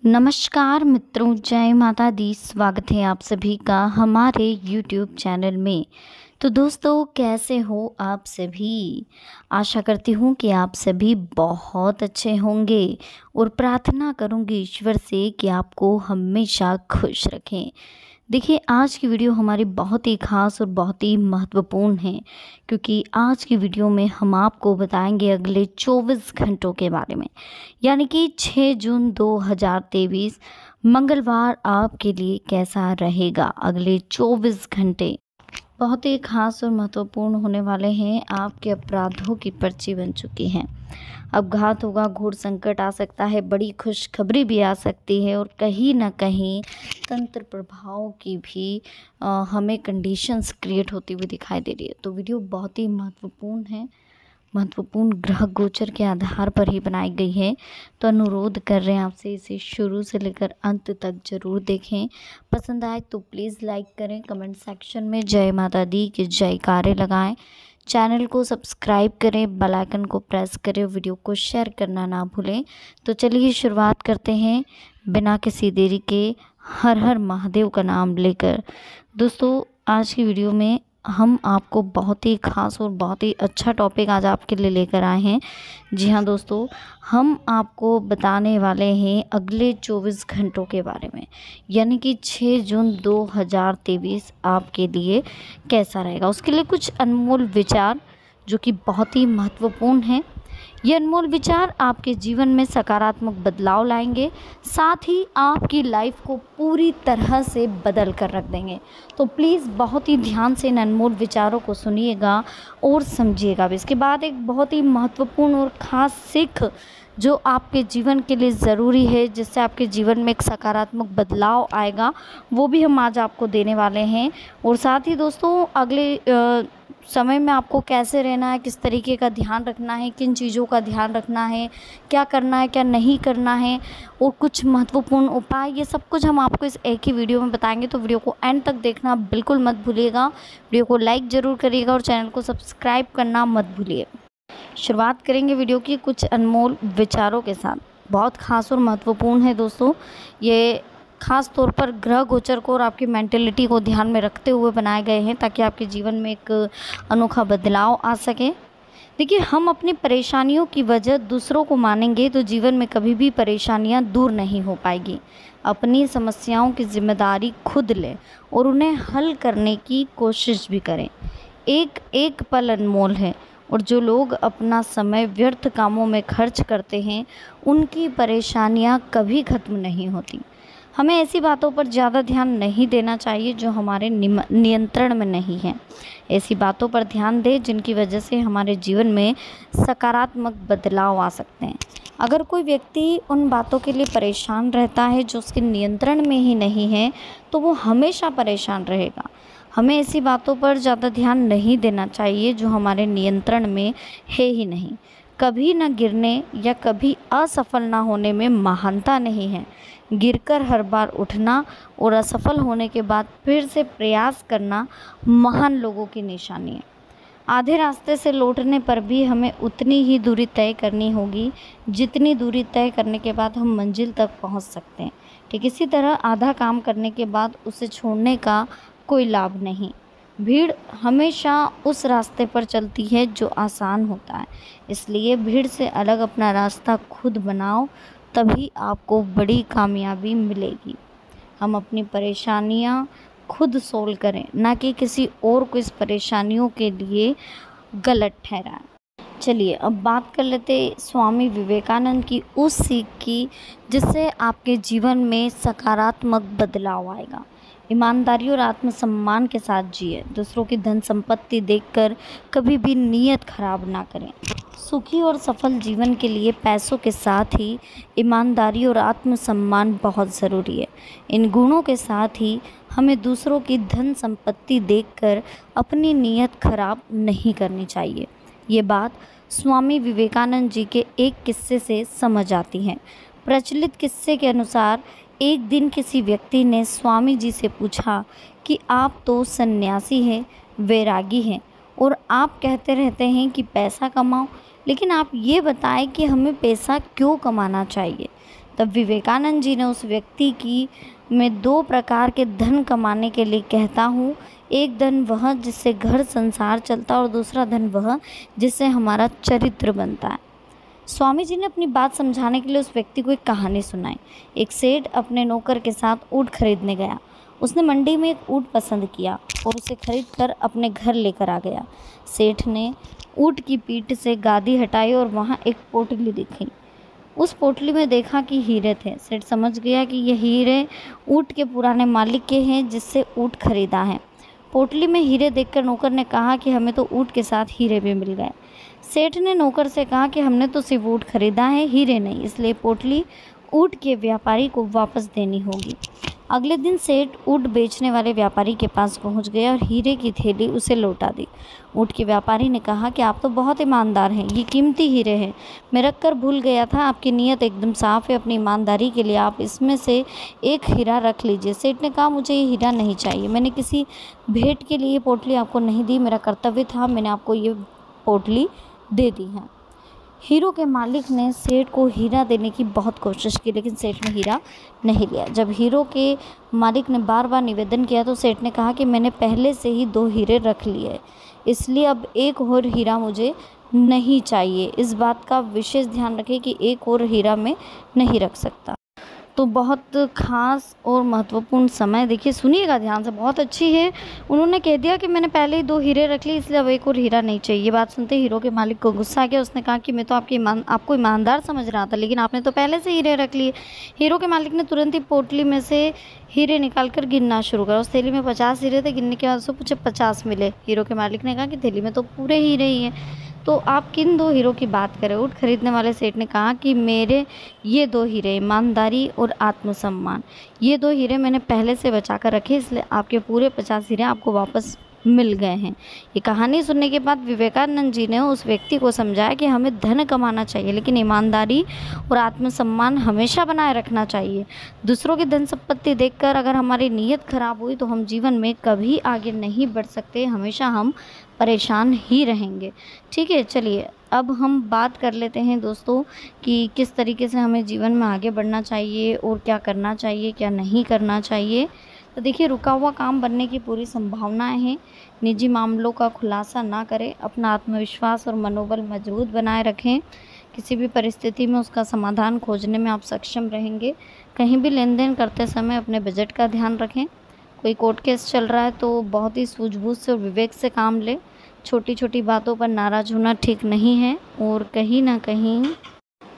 नमस्कार मित्रों, जय माता दी। स्वागत है आप सभी का हमारे YouTube चैनल में। तो दोस्तों, कैसे हो आप सभी? आशा करती हूँ कि आप सभी बहुत अच्छे होंगे और प्रार्थना करूँगी ईश्वर से कि आपको हमेशा खुश रखें। देखिए, आज की वीडियो हमारी बहुत ही ख़ास और बहुत ही महत्वपूर्ण है, क्योंकि आज की वीडियो में हम आपको बताएंगे अगले 24 घंटों के बारे में। यानी कि 6 जून 2023 मंगलवार आपके लिए कैसा रहेगा। अगले 24 घंटे बहुत ही खास और महत्वपूर्ण होने वाले हैं। आपके अपराधों की पर्ची बन चुकी है। अब घात होगा, घोर संकट आ सकता है, बड़ी खुशखबरी भी आ सकती है और कहीं ना कहीं तंत्र प्रभाव की भी हमें कंडीशंस क्रिएट होती हुई दिखाई दे रही है। तो वीडियो बहुत ही महत्वपूर्ण है, महत्वपूर्ण ग्रह गोचर के आधार पर ही बनाई गई है। तो अनुरोध कर रहे हैं आपसे, इसे शुरू से लेकर अंत तक जरूर देखें। पसंद आए तो प्लीज़ लाइक करें, कमेंट सेक्शन में जय माता दी के जयकारे लगाएं, चैनल को सब्सक्राइब करें, बेल आइकन को प्रेस करें, वीडियो को शेयर करना ना भूलें। तो चलिए शुरुआत करते हैं बिना किसी देरी के, हर हर महादेव का नाम लेकर। दोस्तों, आज की वीडियो में हम आपको बहुत ही ख़ास और बहुत ही अच्छा टॉपिक आज आपके लिए लेकर आए हैं। जी हाँ दोस्तों, हम आपको बताने वाले हैं अगले 24 घंटों के बारे में, यानी कि 6 जून 2023 आपके लिए कैसा रहेगा। उसके लिए कुछ अनमोल विचार जो कि बहुत ही महत्वपूर्ण हैं। ये अनमोल विचार आपके जीवन में सकारात्मक बदलाव लाएंगे, साथ ही आपकी लाइफ को पूरी तरह से बदल कर रख देंगे। तो प्लीज़ बहुत ही ध्यान से इन अनमोल विचारों को सुनिएगा और समझिएगा। इसके बाद एक बहुत ही महत्वपूर्ण और ख़ास सीख जो आपके जीवन के लिए ज़रूरी है, जिससे आपके जीवन में एक सकारात्मक बदलाव आएगा, वो भी हम आज आपको देने वाले हैं। और साथ ही दोस्तों, अगले समय में आपको कैसे रहना है, किस तरीके का ध्यान रखना है, किन चीज़ों का ध्यान रखना है, क्या करना है क्या नहीं करना है, और कुछ महत्वपूर्ण उपाय, ये सब कुछ हम आपको इस एक ही वीडियो में बताएंगे। तो वीडियो को एंड तक देखना बिल्कुल मत भूलिएगा। वीडियो को लाइक ज़रूर करिएगा और चैनल को सब्सक्राइब करना मत भूलिए। शुरुआत करेंगे वीडियो की कुछ अनमोल विचारों के साथ। बहुत ख़ास और महत्वपूर्ण है दोस्तों। ये ख़ास तौर पर ग्रह गोचर को और आपकी मेंटेलिटी को ध्यान में रखते हुए बनाए गए हैं, ताकि आपके जीवन में एक अनोखा बदलाव आ सके। देखिए, हम अपनी परेशानियों की वजह दूसरों को मानेंगे तो जीवन में कभी भी परेशानियां दूर नहीं हो पाएगी। अपनी समस्याओं की जिम्मेदारी खुद लें और उन्हें हल करने की कोशिश भी करें। एक एक पल अनमोल है और जो लोग अपना समय व्यर्थ कामों में खर्च करते हैं, उनकी परेशानियां कभी ख़त्म नहीं होती। हमें ऐसी बातों पर ज़्यादा ध्यान नहीं देना चाहिए जो हमारे नियंत्रण में नहीं है। ऐसी बातों पर ध्यान दें जिनकी वजह से हमारे जीवन में सकारात्मक बदलाव आ सकते हैं। अगर कोई व्यक्ति उन बातों के लिए परेशान रहता है जो उसके नियंत्रण में ही नहीं है, तो वो हमेशा परेशान रहेगा। हमें ऐसी बातों पर ज़्यादा ध्यान नहीं देना चाहिए जो हमारे नियंत्रण में है ही नहीं। कभी न गिरने या कभी असफल ना होने में महानता नहीं है। गिरकर हर बार उठना और असफल होने के बाद फिर से प्रयास करना महान लोगों की निशानी है। आधे रास्ते से लौटने पर भी हमें उतनी ही दूरी तय करनी होगी जितनी दूरी तय करने के बाद हम मंजिल तक पहुंच सकते हैं। ठीक इसी तरह आधा काम करने के बाद उसे छोड़ने का कोई लाभ नहीं। भीड़ हमेशा उस रास्ते पर चलती है जो आसान होता है, इसलिए भीड़ से अलग अपना रास्ता खुद बनाओ, तभी आपको बड़ी कामयाबी मिलेगी। हम अपनी परेशानियां खुद सोल्व करें, ना कि किसी और को इस परेशानियों के लिए गलत ठहराएं। चलिए अब बात कर लेते स्वामी विवेकानंद की उस सीख की जिससे आपके जीवन में सकारात्मक बदलाव आएगा। ईमानदारी और आत्मसम्मान के साथ जिए। दूसरों की धन संपत्ति देखकर कभी भी नीयत खराब ना करें। सुखी और सफल जीवन के लिए पैसों के साथ ही ईमानदारी और आत्मसम्मान बहुत ज़रूरी है। इन गुणों के साथ ही हमें दूसरों की धन संपत्ति देखकर अपनी नीयत खराब नहीं करनी चाहिए। ये बात स्वामी विवेकानंद जी के एक किस्से से समझ आती है। प्रचलित किस्से के अनुसार एक दिन किसी व्यक्ति ने स्वामी जी से पूछा कि आप तो सन्यासी हैं, वैरागी हैं, और आप कहते रहते हैं कि पैसा कमाओ, लेकिन आप ये बताएं कि हमें पैसा क्यों कमाना चाहिए। तब विवेकानंद जी ने उस व्यक्ति की मैं दो प्रकार के धन कमाने के लिए कहता हूँ, एक धन वह जिससे घर संसार चलता और दूसरा धन वह जिससे हमारा चरित्र बनता है। स्वामी जी ने अपनी बात समझाने के लिए उस व्यक्ति को एक कहानी सुनाई। एक सेठ अपने नौकर के साथ ऊँट खरीदने गया। उसने मंडी में एक ऊँट पसंद किया और उसे खरीदकर अपने घर लेकर आ गया। सेठ ने ऊँट की पीठ से गादी हटाई और वहाँ एक पोटली दिखी। उस पोटली में देखा कि हीरे थे। सेठ समझ गया कि ये हीरे ऊँट के पुराने मालिक के हैं जिससे ऊँट खरीदा है। पोटली में हीरे देखकर नौकर ने कहा कि हमें तो ऊँट के साथ हीरे भी मिल गए। सेठ ने नौकर से कहा कि हमने तो सिर्फ ऊँट खरीदा है, हीरे नहीं, इसलिए पोटली ऊँट के व्यापारी को वापस देनी होगी। अगले दिन सेठ ऊँट बेचने वाले व्यापारी के पास पहुंच गया और हीरे की थैली उसे लौटा दी। ऊँट के व्यापारी ने कहा कि आप तो बहुत ईमानदार हैं, ये कीमती हीरे हैं, मैं रख कर भूल गया था, आपकी नीयत एकदम साफ है, अपनी ईमानदारी के लिए आप इसमें से एक हीरा रख लीजिए। सेठ ने कहा मुझे ये हीरा नहीं चाहिए, मैंने किसी भेंट के लिए ये पोटली आपको नहीं दी, मेरा कर्तव्य था, मैंने आपको ये पोटली दे दी है। हीरो के मालिक ने सेठ को हीरा देने की बहुत कोशिश की, लेकिन सेठ ने हीरा नहीं लिया। जब हीरो के मालिक ने बार बार निवेदन किया तो सेठ ने कहा कि मैंने पहले से ही 2 हीरे रख लिए, इसलिए अब एक और हीरा मुझे नहीं चाहिए। इस बात का विशेष ध्यान रखें कि एक और हीरा मैं नहीं रख सकता। तो बहुत ख़ास और महत्वपूर्ण समय, देखिए सुनिएगा ध्यान से, बहुत अच्छी है। उन्होंने कह दिया कि मैंने पहले ही 2 हीरे रख लिए, इसलिए अब एक और हीरा नहीं चाहिए। ये बात सुनते हीरो के मालिक को गुस्सा आ गया। उसने कहा कि मैं तो आपको ईमानदार समझ रहा था, लेकिन आपने तो पहले से हीरे रख लिए। हीरो के मालिक ने तुरंत ही पोटली में से हीरे निकाल कर गिनना शुरू करा। उस थैली में 50 हीरे थे। गिनने के बाद उसको पूछे 50 मिले। हीरो के मालिक ने कहा कि थैली में तो पूरे हीरे ही हैं, तो आप किन 2 हीरों की बात करें। ऊँट खरीदने वाले सेठ ने कहा कि मेरे ये 2 हीरे, ईमानदारी और आत्मसम्मान, ये 2 हीरे मैंने पहले से बचा कर रखे, इसलिए आपके पूरे 50 हीरे आपको वापस मिल गए हैं। ये कहानी सुनने के बाद विवेकानंद जी ने उस व्यक्ति को समझाया कि हमें धन कमाना चाहिए, लेकिन ईमानदारी और आत्मसम्मान हमेशा बनाए रखना चाहिए। दूसरों की धन संपत्ति देखकर अगर हमारी नीयत खराब हुई तो हम जीवन में कभी आगे नहीं बढ़ सकते, हमेशा हम परेशान ही रहेंगे। ठीक है, चलिए अब हम बात कर लेते हैं दोस्तों कि किस तरीके से हमें जीवन में आगे बढ़ना चाहिए और क्या करना चाहिए, क्या नहीं करना चाहिए। तो देखिए, रुका हुआ काम बनने की पूरी संभावनाएं हैं। निजी मामलों का खुलासा ना करें, अपना आत्मविश्वास और मनोबल मजबूत बनाए रखें। किसी भी परिस्थिति में उसका समाधान खोजने में आप सक्षम रहेंगे। कहीं भी लेन देन करते समय अपने बजट का ध्यान रखें। कोई कोर्ट केस चल रहा है तो बहुत ही सूझबूझ से और विवेक से काम लें। छोटी छोटी बातों पर नाराज़ होना ठीक नहीं है और कहीं ना कहीं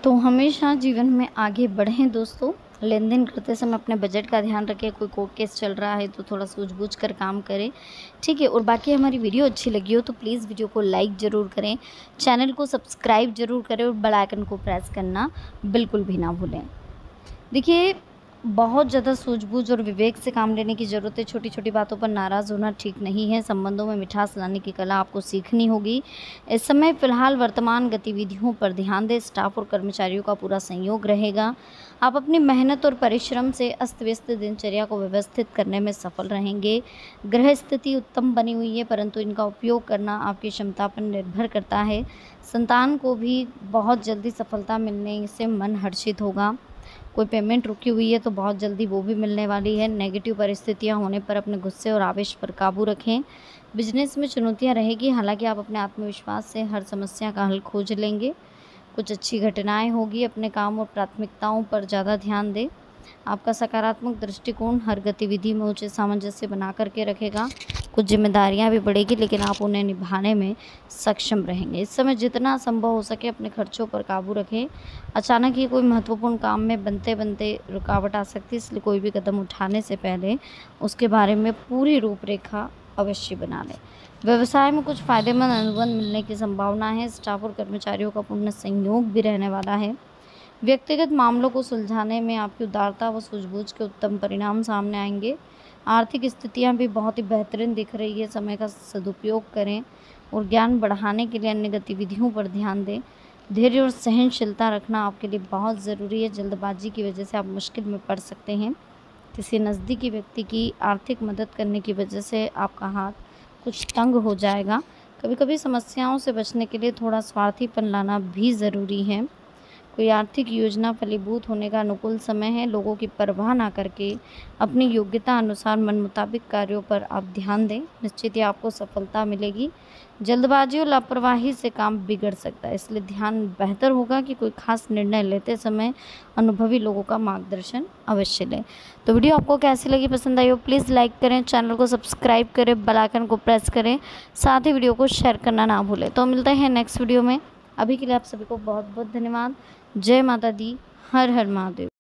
तो हमेशा जीवन में आगे बढ़ें दोस्तों। लेन देन करते समय अपने बजट का ध्यान रखें। कोई कोर्ट केस चल रहा है तो थोड़ा सूझबूझ कर काम करें, ठीक है। और बाकी हमारी वीडियो अच्छी लगी हो तो प्लीज़ वीडियो को लाइक ज़रूर करें, चैनल को सब्सक्राइब ज़रूर करें और बेल आइकन को प्रेस करना बिल्कुल भी ना भूलें। देखिए, बहुत ज़्यादा सूझबूझ और विवेक से काम लेने की ज़रूरत है। छोटी छोटी बातों पर नाराज़ होना ठीक नहीं है। संबंधों में मिठास लाने की कला आपको सीखनी होगी। इस समय फ़िलहाल वर्तमान गतिविधियों पर ध्यान दें। स्टाफ और कर्मचारियों का पूरा सहयोग रहेगा। आप अपनी मेहनत और परिश्रम से अस्त व्यस्त दिनचर्या को व्यवस्थित करने में सफल रहेंगे। ग्रह स्थिति उत्तम बनी हुई है, परंतु इनका उपयोग करना आपकी क्षमता पर निर्भर करता है। संतान को भी बहुत जल्दी सफलता मिलने से मन हर्षित होगा। कोई पेमेंट रुकी हुई है तो बहुत जल्दी वो भी मिलने वाली है। नेगेटिव परिस्थितियां होने पर अपने गुस्से और आवेश पर काबू रखें। बिजनेस में चुनौतियां रहेगी, हालांकि आप अपने आत्मविश्वास से हर समस्या का हल खोज लेंगे। कुछ अच्छी घटनाएं होगी। अपने काम और प्राथमिकताओं पर ज़्यादा ध्यान दें। आपका सकारात्मक दृष्टिकोण हर गतिविधि में उचित सामंजस्य बना करके रखेगा। कुछ जिम्मेदारियां भी बढ़ेगी, लेकिन आप उन्हें निभाने में सक्षम रहेंगे। इस समय जितना संभव हो सके अपने खर्चों पर काबू रखें। अचानक ही कोई महत्वपूर्ण काम में बनते बनते रुकावट आ सकती है, इसलिए कोई भी कदम उठाने से पहले उसके बारे में पूरी रूपरेखा अवश्य बना लें। व्यवसाय में कुछ फ़ायदेमंद अनुबंध मिलने की संभावना है। स्टाफ और कर्मचारियों का पूर्ण सहयोग भी रहने वाला है। व्यक्तिगत मामलों को सुलझाने में आपकी उदारता व सूझबूझ के उत्तम परिणाम सामने आएंगे। आर्थिक स्थितियां भी बहुत ही बेहतरीन दिख रही है। समय का सदुपयोग करें और ज्ञान बढ़ाने के लिए अन्य गतिविधियों पर ध्यान दें। धैर्य और सहनशीलता रखना आपके लिए बहुत ज़रूरी है। जल्दबाजी की वजह से आप मुश्किल में पड़ सकते हैं। किसी नज़दीकी व्यक्ति की आर्थिक मदद करने की वजह से आपका हाथ कुछ तंग हो जाएगा। कभी कभी समस्याओं से बचने के लिए थोड़ा स्वार्थीपन लाना भी ज़रूरी है। कोई आर्थिक योजना फलीभूत होने का अनुकूल समय है। लोगों की परवाह ना करके अपनी योग्यता अनुसार मन मुताबिक कार्यों पर आप ध्यान दें, निश्चित ही आपको सफलता मिलेगी। जल्दबाजी और लापरवाही से काम बिगड़ सकता है, इसलिए ध्यान बेहतर होगा कि कोई खास निर्णय लेते समय अनुभवी लोगों का मार्गदर्शन अवश्य लें। तो वीडियो आपको कैसी लगी, पसंद आई हो प्लीज़ लाइक करें, चैनल को सब्सक्राइब करें, बेल आइकन को प्रेस करें, साथ ही वीडियो को शेयर करना ना भूलें। तो मिलते हैं नेक्स्ट वीडियो में। अभी के लिए आप सभी को बहुत बहुत धन्यवाद। जय माता दी, हर हर महादेव।